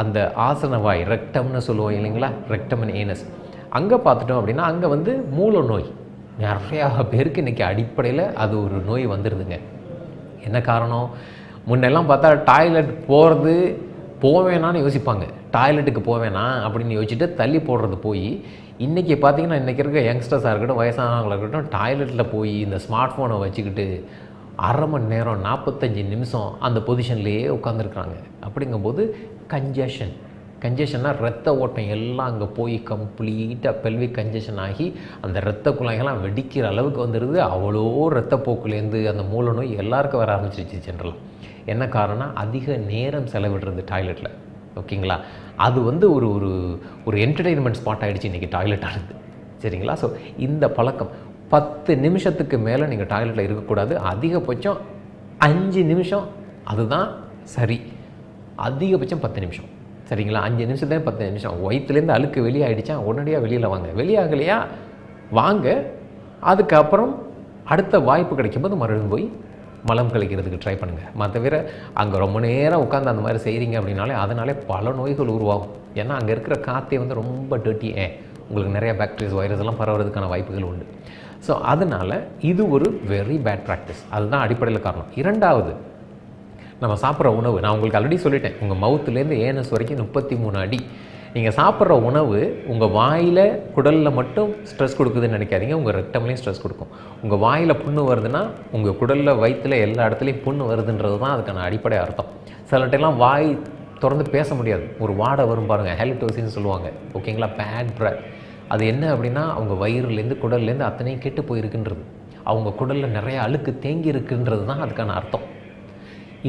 அந்த ஆசனவாய் ரெக்டம்னு சொல்லுவோம் இல்லைங்களா, ரெக்டம் அண்ட் ஏனஸ், அங்கே பார்த்துட்டோம் அப்படின்னா அங்கே வந்து மூல நோய் நிறையா பேருக்கு இன்றைக்கி அடிப்படையில் அது ஒரு நோய் வந்துடுதுங்க. என்ன காரணம்? முன்னெல்லாம் பார்த்தா டாய்லெட் போவேணான்னு யோசிப்பாங்க, டாய்லெட்டுக்கு போவேணா அப்படின்னு யோசிச்சுட்டு தள்ளி போடுறது போய் இன்றைக்கி பார்த்திங்கன்னா இன்றைக்கி இருக்க யங்ஸ்டர்ஸாக இருக்கட்டும் வயசானவங்களாக இருக்கட்டும் டயலெட்டில் போய் இந்த ஸ்மார்ட் ஃபோனை வச்சுக்கிட்டு அரை மணி நேரம் 45 நிமிஷம் அந்த பொசிஷன்லேயே உட்காந்துருக்குறாங்க. அப்படிங்கும்போது கன்ஜஷன்னா ரத்த ஓட்டம் எல்லாம் அங்கே போய் கம்ப்ளீட்டாக பெல்விக் கன்ஜஷன் ஆகி அந்த இரத்த குழாய்கள்லாம் வெடிக்கிற அளவுக்கு வந்துடுது. அவ்வளோ ரத்தப்போக்குலேருந்து அந்த மூல நோய் எல்லாருக்கும் வர ஆரம்பிச்சிருச்சு ஜென்ரலாக. என்ன காரணம்? அதிக நேரம் செலவிடுறது டாய்லெட்டில். ஓகேங்களா? அது வந்து ஒரு ஒரு ஒரு என்டர்டெயின்மெண்ட் ஸ்பாட் ஆகிடுச்சு இன்றைக்கி டாய்லெட் ஆனது. சரிங்களா? ஸோ இந்த பழக்கம் 10 நிமிஷத்துக்கு மேலே நீங்கள் டாய்லெட்டில் இருக்கக்கூடாது. அதிகபட்சம் 5 நிமிஷம், அதுதான் சரி. அதிகபட்சம் 10 நிமிஷம். சரிங்களா? 5 நிமிஷத்துலேயே 10 நிமிஷம். வயிற்றுலேருந்து அழுக்கு வெளியாகிடுச்சா உடனடியாக வெளியில் வாங்க. வெளியாகலையா வாங்க, அதுக்கப்புறம் அடுத்த வாய்ப்பு கிடைக்கும்போது மறுபடியும் போய் மலம் கழிக்கிறதுக்கு ட்ரை பண்ணுங்கள். மற்றவிர அங்கே ரொம்ப நேரம் உட்காந்து அந்த மாதிரி செய்கிறீங்க அப்படின்னாலே அதனாலே பல நோய்கள் உருவாகும். ஏன்னா அங்கே இருக்கிற காற்றே வந்து ரொம்ப டர்ட்டி உங்களுக்கு நிறைய பாக்டீரியாஸ் வைரஸ் எல்லாம் பரவுறதுக்கான வாய்ப்புகள் உண்டு. ஸோ அதனால் இது ஒரு வெரி பேட் ப்ராக்டிஸ். அதுதான் அடிப்படையில் காரணம். இரண்டாவது, நம்ம சாப்பிட்ற உணவு. நான் உங்களுக்கு ஆல்ரெடி சொல்லிட்டேன், உங்கள் மவுத்துலேருந்து ஏனஸ் வரைக்கும் 33 அடி. நீங்கள் சாப்பிட்ற உணவு உங்கள் வாயில் குடலில் மட்டும் ஸ்ட்ரெஸ் கொடுக்குதுன்னு நினைக்காதீங்க, உங்கள் ரெக்டம்லேயும் ஸ்ட்ரெஸ் கொடுக்கும். உங்கள் வாயில் புண்ணு வருதுன்னா உங்கள் குடலில் வயிற்றில் எல்லா இடத்துலையும் புண்ணு வருதுன்றது தான் அதுக்கான அடிப்படை அர்த்தம். சில டைம்லாம் வாய் திறந்து பேச முடியாது, ஒரு வாடை வரும் பாருங்கள், ஹெல்டோசின்னு சொல்லுவாங்க. ஓகேங்களா? Bad breath. அது என்ன அப்படின்னா அவங்க வயிறுலேருந்து குடல்லேருந்து அத்தனையும் கெட்டு போயிருக்குன்றது, அவங்க குடலில் நிறைய அழுக்கு தேங்கி இருக்குன்றது தான் அதுக்கான அர்த்தம்.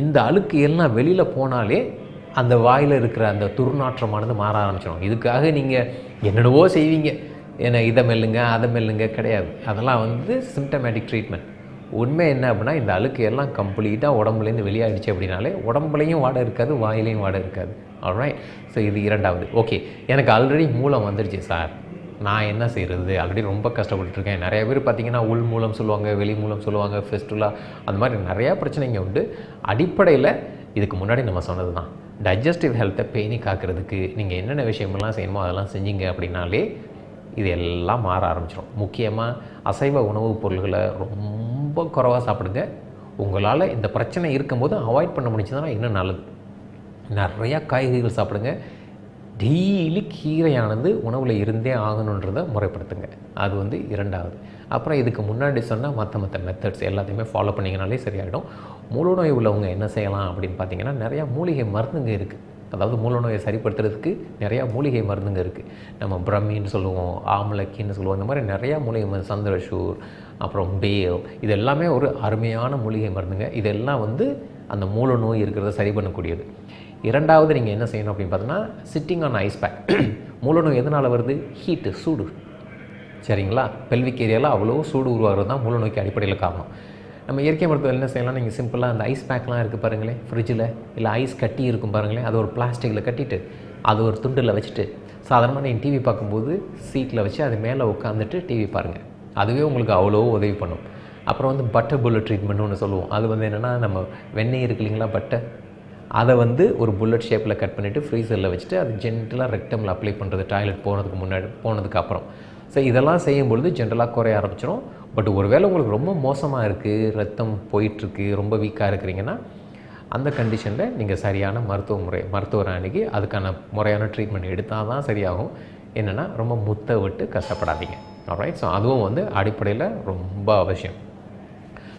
இந்த அழுக்கு எல்லாம் வெளியில் போனாலே அந்த வாயில் இருக்கிற அந்த துர்நாற்றமானது மாற ஆரம்பிச்சிடும். இதுக்காக நீங்கள் என்னென்னவோ செய்வீங்க, ஏன்னா இதை மெல்லுங்க அதை மெல்லுங்க, கிடையாது. அதெல்லாம் வந்து சிம்டமேட்டிக் ட்ரீட்மெண்ட். உண்மை என்ன அப்படின்னா இந்த அழுக்கு எல்லாம் கம்ப்ளீட்டாக உடம்புலேருந்து வெளியாகிடுச்சு அப்படின்னாலே உடம்புலையும் வாடை இருக்காது, வாயிலையும் வாடை இருக்காது. ஆல்ரைட்? ஸோ இது இரண்டாவது. ஓகே, எனக்கு ஆல்ரெடி மூலம் வந்துடுச்சு சார், நான் என்ன செய்கிறது? ஆல்ரெடி ரொம்ப கஷ்டப்பட்டுருக்கேன். நிறைய பேர் பார்த்திங்கன்னா உள் மூலம் சொல்லுவாங்க, வெளி மூலம் சொல்லுவாங்க, ஃபெஸ்டுலா, அந்த மாதிரி நிறையா பிரச்சனைங்க உண்டு. அடிப்படையில் இதுக்கு முன்னாடி நம்ம சொன்னது தான், டைஜஸ்டிவ் ஹெல்த்தை பேணி காக்கிறதுக்கு நீங்கள் என்னென்ன விஷயமெல்லாம் செய்யணுமோ அதெல்லாம் செஞ்சீங்க அப்படின்னாலே இது எல்லாம் மாற ஆரம்பிச்சிடும். முக்கியமாக அசைவ உணவுப் பொருள்களை ரொம்ப குறைவாக சாப்பிடுங்க. உங்களால் இந்த பிரச்சனை இருக்கும்போது அவாய்ட் பண்ண முடிச்சுன்னா இன்னும் நல்லது. நிறையா காய்கறிகள் சாப்பிடுங்க. டெய்லி கீரையானது உணவில் இருந்தே ஆகணுன்றதை முறைப்படுத்துங்க. அது வந்து இரண்டாவது. அப்புறம் இதுக்கு முன்னாடி சொன்னால் மற்ற மெத்தட்ஸ் எல்லாத்தையுமே ஃபாலோ பண்ணிங்கனாலே சரியாயிடும். மூலநோய் உள்ளவங்க என்ன செய்யலாம் அப்படின்னு பார்த்தீங்கன்னா, நிறையா மூலிகை மருந்துங்க இருக்குது. அதாவது மூலநோயை சரிப்படுத்துறதுக்கு நிறையா மூலிகை மருந்துங்க இருக்குது. நம்ம பிரம்மின்னு சொல்லுவோம், ஆமலக்கின்னு சொல்லுவோம். இந்த மாதிரி நிறையா மூலிகை மருந்து, சந்திரசூர், அப்புறம் பேல், இது எல்லாமே ஒரு அருமையான மூலிகை மருந்துங்க. இதெல்லாம் வந்து அந்த மூலநோய் இருக்கிறத சரி பண்ணக்கூடியது. இரண்டாவது நீங்கள் என்ன செய்யணும் அப்படின்னு பார்த்தீங்கன்னா, சிட்டிங் ஆன் ஐஸ் பேக். மூலநோய் எதனால் வருது? ஹீட்டு, சூடு. சரிங்களா? பெல்விக் ஏரியாவில் அவ்வளோ சூடு உருவாகிறது தான் மூலநோய்க்கு அடிப்படையில் காரணம். நம்ம இயற்கை மருத்துவம் என்ன செய்யலாம்? நீங்கள் சிம்பிளாக அந்த ஐஸ் பேக்லாம் இருக்குது பாருங்களேன், ஃப்ரிட்ஜில் இல்லை ஐஸ் கட்டி இருக்கும் பாருங்களேன், அது ஒரு பிளாஸ்டிக்கில் கட்டிட்டு அது ஒரு துண்டில் வச்சுட்டு சாதாரணமாக நீங்கள் டிவி பார்க்கும்போது சீட்டில் வச்சு அது மேலே உட்காந்துட்டு டிவி பாருங்கள். அதுவே உங்களுக்கு அவ்வளோ உதவி பண்ணும். அப்புறம் வந்து பட்டர் புல்லட் ட்ரீட்மெண்ட்னு ஒன்று சொல்லுவோம். அது வந்து என்னென்னா, நம்ம வெண்ணெய் இருக்கு இல்லைங்களா, பட்டர், அதை வந்து ஒரு புல்லட் ஷேப்பில் கட் பண்ணிவிட்டு ஃப்ரீசரில் வச்சுட்டு அது ஜென்டலாக ரெக்டமில் அப்ளை பண்ணுறது டாய்லெட் போனதுக்கு அப்புறம். ஸோ இதெல்லாம் செய்யும்பொழுது ஜென்ரலாக குறைய ஆரம்பிச்சிடும். பட் ஒருவேளை உங்களுக்கு ரொம்ப மோசமாக இருக்குது, ரத்தம் போயிட்டுருக்கு, ரொம்ப வீக்காக இருக்கிறீங்கன்னா அந்த கண்டிஷனில் நீங்கள் சரியான மருத்துவரை அணுகி அதுக்கான முறையான ட்ரீட்மெண்ட் எடுத்தால் தான் சரியாகும். என்னென்னா ரொம்ப முத்த விட்டு கஷ்டப்படாதீங்க. ஆல்ரைட்? ஸோ அதுவும் வந்து அடிப்படையில் ரொம்ப அவசியம்.